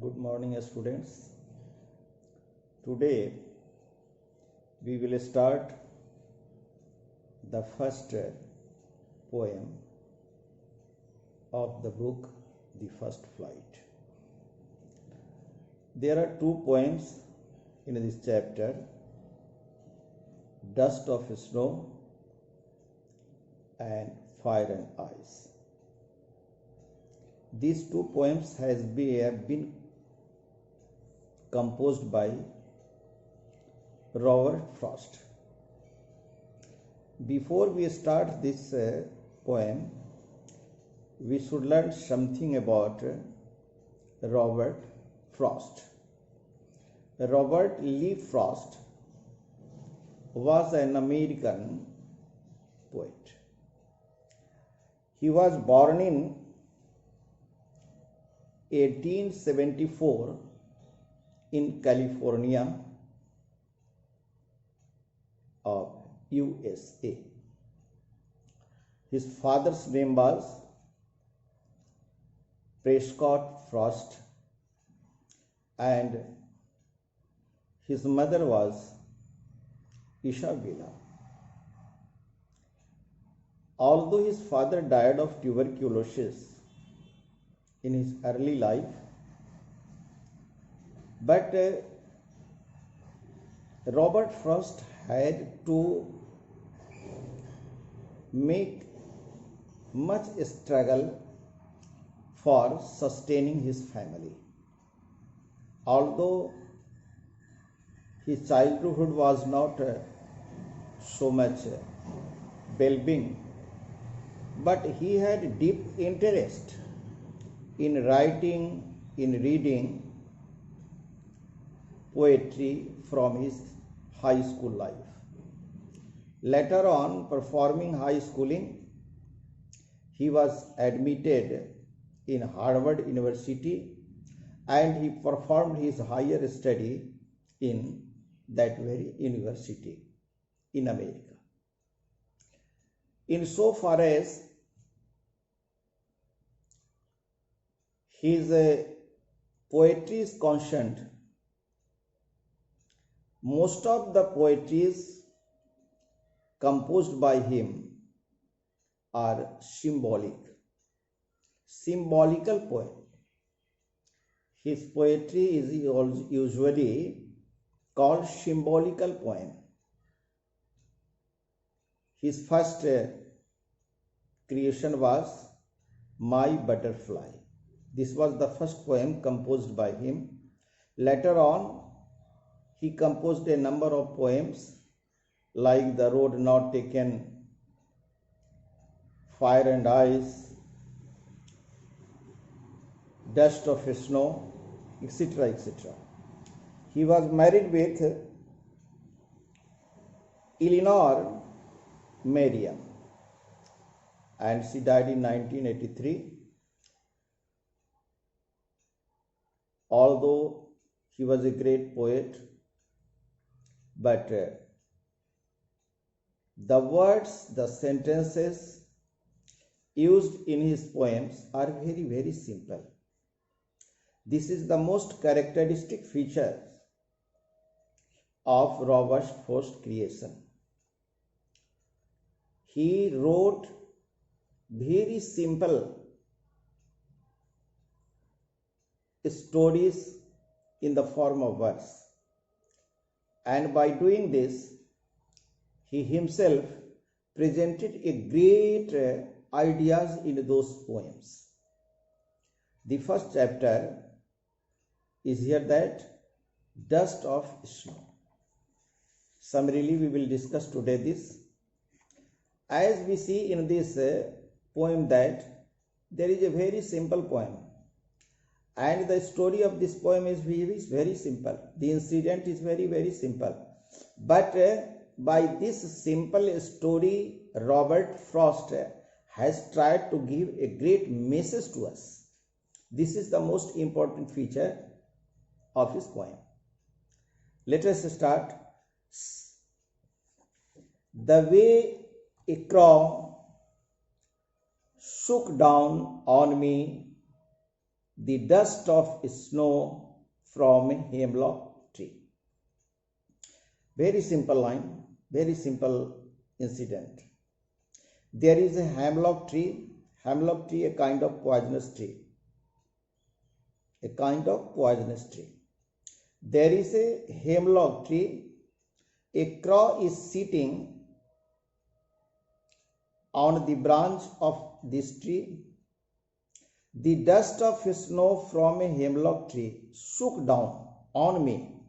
Good morning, students. Today we will start the first poem of the book The First Flight. There are two poems in this chapter, Dust of Snow and Fire and Ice. These two poems have been composed by Robert Frost. Before we start this poem, we should learn something about Robert Frost. Robert Lee Frost was an American poet. He was born in 1874 in California of USA. His father's name was Prescott Frost and his mother was Isabella. Although his father died of tuberculosis in his early life, but Robert Frost had to make much struggle for sustaining his family. Although his childhood was not so much well-being, but he had deep interest in writing, in reading poetry from his high school life. Later on, performing high schooling, he was admitted in Harvard University and he performed his higher study in that very university in America. Insofar as his poetry is concerned, most of the poetries composed by him are symbolical poem. His poetry is usually called symbolical poem. His first creation was My Butterfly. This was the first poem composed by him. Later on, he composed a number of poems like The Road Not Taken, Fire and Ice, Dust of Snow, etc. etc. He was married with Eleanor Merriam and she died in 1983. Although he was a great poet, but the words, the sentences used in his poems are very, very simple. This is the most characteristic feature of Robert Frost's creation. He wrote very simple stories in the form of verse. And by doing this, he himself presented a great ideas in those poems. The first chapter is here that Dust of Snow. Summarily, we will discuss today this. As we see in this poem that there is a very simple poem. And the story of this poem is very simple. The incident is very, very simple. But by this simple story, Robert Frost has tried to give a great message to us. This is the most important feature of his poem. Let us start. The way a crow shook down on me the dust of snow from a hemlock tree. Very simple line, very simple incident. There is a hemlock tree, a kind of poisonous tree. A kind of poisonous tree. There is a hemlock tree. A crow is sitting on the branch of this tree. The dust of snow from a hemlock tree shook down on me.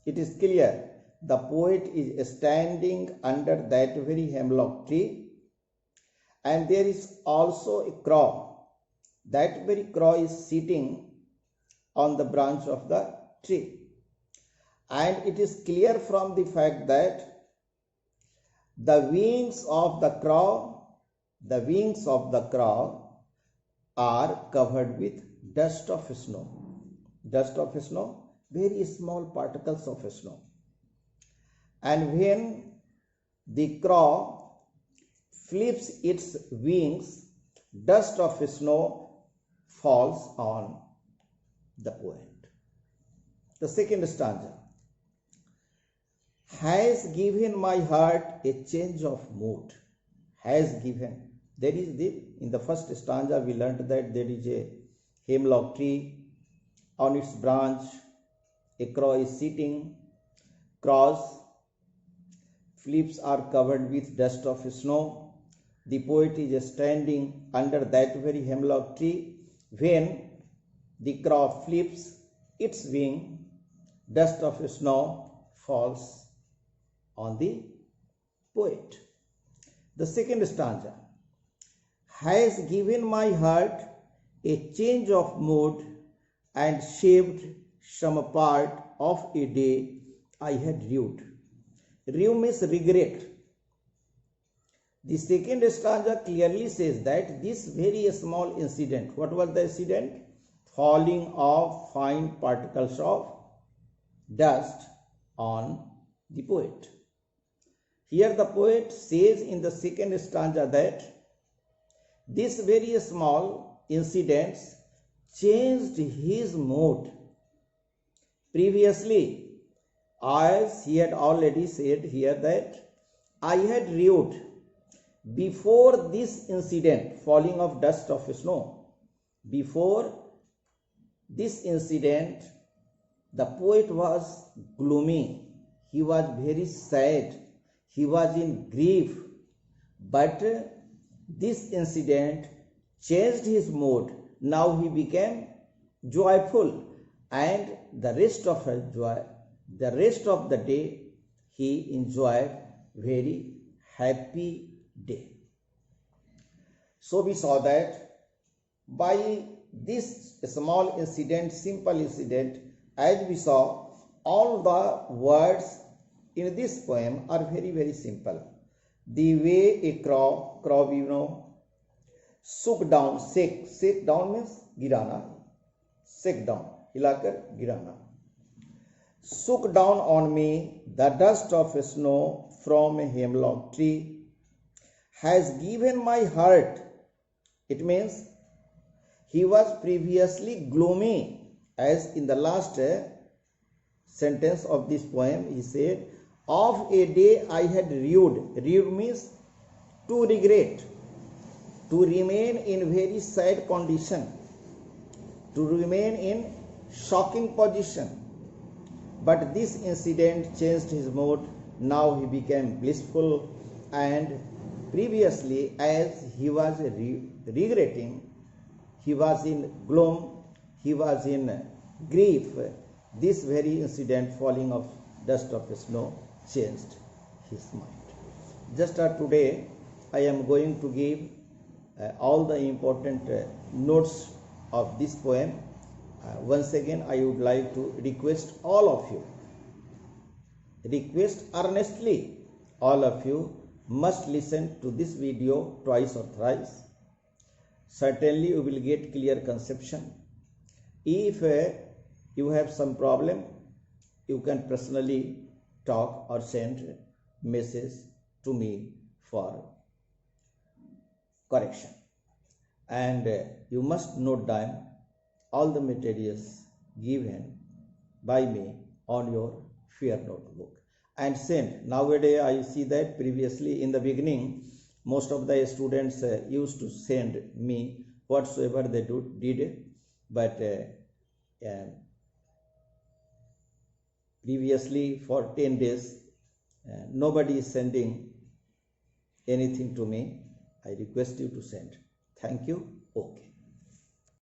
It is clear the poet is standing under that very hemlock tree, and there is also a crow. That very crow is sitting on the branch of the tree. And it is clear from the fact that the wings of the crow are covered with dust of snow. Dust of snow, very small particles of snow. And when the crow flips its wings, dust of snow falls on the poet. The second stanza. Has given my heart a change of mood. Has given. There is in the first stanza we learned that there is a hemlock tree. On its branch a crow is sitting. Crow's flips are covered with dust of snow. The poet is standing under that very hemlock tree. When the crow flips its wing, dust of snow falls on the poet. The second stanza. Has given my heart a change of mood and shaved some part of a day I had rued. Rue means regret. The second stanza clearly says that this very small incident, what was the incident? Falling of fine particles of dust on the poet. Here the poet says in the second stanza that this very small incident changed his mood. Previously, as he had already said here that I had rued before this incident, falling of dust of snow. Before this incident, the poet was gloomy. He was very sad. He was in grief. But this incident changed his mood. Now he became joyful, and the rest of the day he enjoyed very happy day. So we saw that by this small incident, simple incident, as we saw, all the words in this poem are very, very simple. The way a crow we know, shook down, shake down means girana, shake down, hilakar girana. Shook down on me the dust of snow from a hemlock tree, has given my heart. It means he was previously gloomy, as in the last sentence of this poem he said, of a day I had rued. Rued means to regret, to remain in very sad condition, to remain in shocking position. But this incident changed his mood. Now he became blissful, and previously, as he was regretting, he was in gloom, he was in grief. This very incident, falling of dust of snow, changed his mind. Just today, I am going to give all the important notes of this poem. Once again, I would like to request all of you, request earnestly, all of you must listen to this video twice or thrice. Certainly you will get clear conception. If you have some problem, you can personally talk or send message to me for correction. And you must note down all the materials given by me on your fair notebook and send. Nowadays I see that previously in the beginning most of the students used to send me whatsoever they did, but previously for 10 days nobody is sending anything to me. I request you to send. Thank you. Okay.